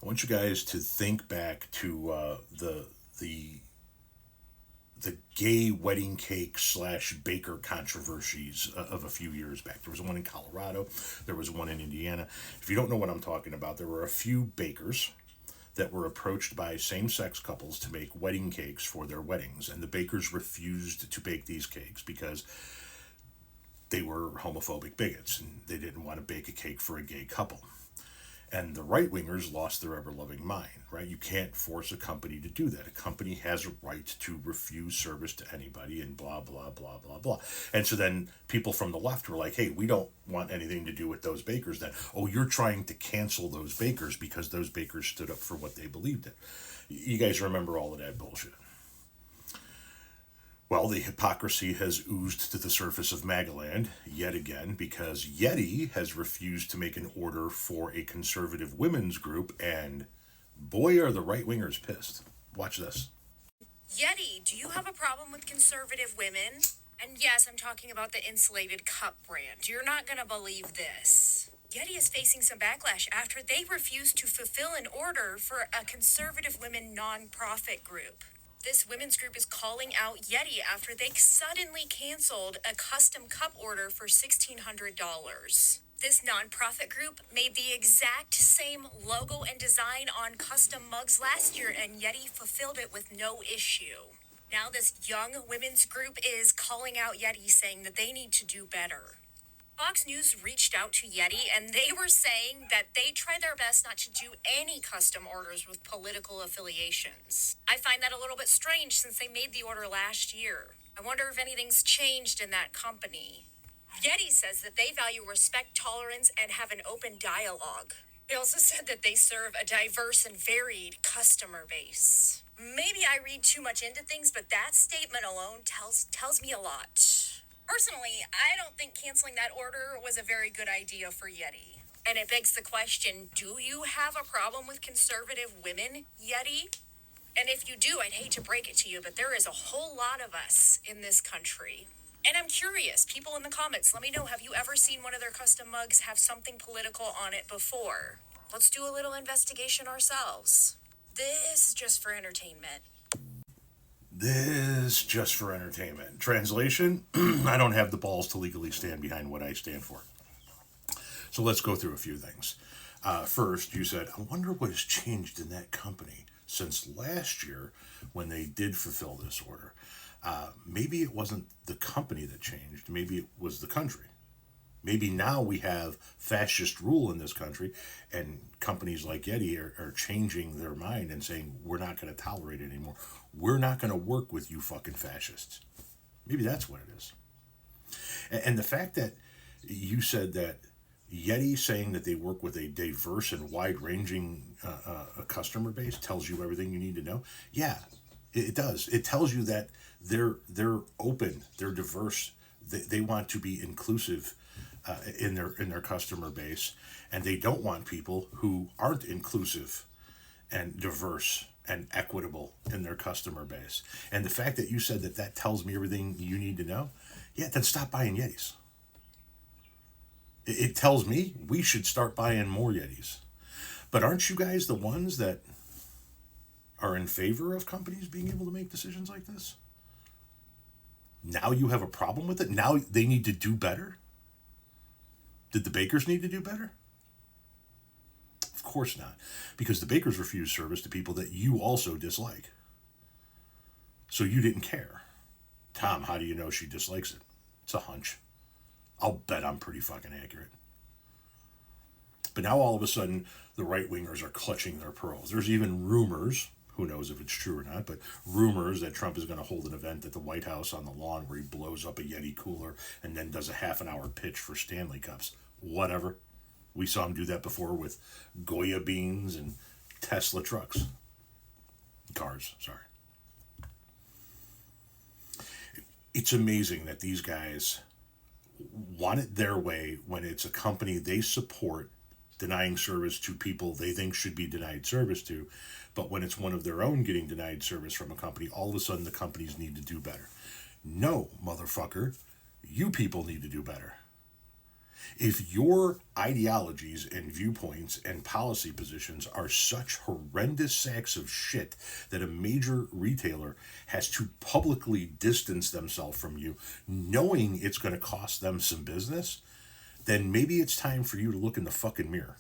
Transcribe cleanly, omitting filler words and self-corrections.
I want you guys to think back to the gay wedding cake / baker controversies of a few years back. There was one in Colorado. There was one in Indiana. If you don't know what I'm talking about, there were a few bakers that were approached by same-sex couples to make wedding cakes for their weddings, and the bakers refused to bake these cakes because they were homophobic bigots and they didn't want to bake a cake for a gay couple. And the right-wingers lost their ever-loving mind, right? You can't force a company to do that. A company has a right to refuse service to anybody and blah, blah, blah, blah, blah. And so then people from the left were like, hey, we don't want anything to do with those bakers then. Oh, you're trying to cancel those bakers because those bakers stood up for what they believed in. You guys remember all of that bullshit. Well, the hypocrisy has oozed to the surface of MAGA land yet again because Yeti has refused to make an order for a conservative women's group, and boy, are the right-wingers pissed. Watch this. Yeti, do you have a problem with conservative women? And yes, I'm talking about the insulated cup brand. You're not going to believe this. Yeti is facing some backlash after they refused to fulfill an order for a conservative women nonprofit group. This women's group is calling out Yeti after they suddenly canceled a custom cup order for $1,600. This nonprofit group made the exact same logo and design on custom mugs last year, and Yeti fulfilled it with no issue. Now this young women's group is calling out Yeti, saying that they need to do better. Fox News reached out to Yeti, and they were saying that they try their best not to do any custom orders with political affiliations. I find that a little bit strange since they made the order last year. I wonder if anything's changed in that company. Yeti says that they value respect, tolerance, and have an open dialogue. They also said that they serve a diverse and varied customer base. Maybe I read too much into things, but that statement alone tells me a lot. Personally, I don't think canceling that order was a very good idea for Yeti. And it begs the question, do you have a problem with conservative women, Yeti? And if you do, I'd hate to break it to you, but there is a whole lot of us in this country. And I'm curious, people in the comments, let me know, have you ever seen one of their custom mugs have something political on it before? Let's do a little investigation ourselves. This is just for entertainment. This just for entertainment. Translation, I don't have the balls to legally stand behind what I stand for. So let's go through a few things. First, you said, I wonder what has changed in that company since last year when they did fulfill this order. Maybe it wasn't the company that changed. Maybe it was the country. Maybe now we have fascist rule in this country and companies like Yeti are changing their mind and saying, we're not going to tolerate it anymore. We're not going to work with you fucking fascists. Maybe that's what it is. And the fact that you said that Yeti saying that they work with a diverse and wide-ranging customer base tells you everything you need to know. Yeah, it does. It tells you that they're open, they're diverse, they want to be inclusive in their customer base, and they don't want people who aren't inclusive and diverse and equitable in their customer base. And the fact that you said that tells me everything you need to know, yeah, then stop buying Yetis. It tells me we should start buying more Yetis. But aren't you guys the ones that are in favor of companies being able to make decisions like this? Now you have a problem with it? Now they need to do better? Did the bakers need to do better? Of course not, because the bakers refuse service to people that you also dislike. So you didn't care. Tom, how do you know she dislikes it? It's a hunch. I'll bet I'm pretty fucking accurate. But now all of a sudden, the right-wingers are clutching their pearls. There's even rumors, who knows if it's true or not, but rumors that Trump is going to hold an event at the White House on the lawn where he blows up a Yeti cooler and then does a half-an-hour pitch for Stanley Cups. Whatever. We saw him do that before with Goya beans and Tesla trucks. Cars, sorry. It's amazing that these guys want it their way when it's a company they support denying service to people they think should be denied service to, but when it's one of their own getting denied service from a company, all of a sudden the companies need to do better. No, motherfucker, you people need to do better. If your ideologies and viewpoints and policy positions are such horrendous sacks of shit that a major retailer has to publicly distance themselves from you, knowing it's going to cost them some business, then maybe it's time for you to look in the fucking mirror.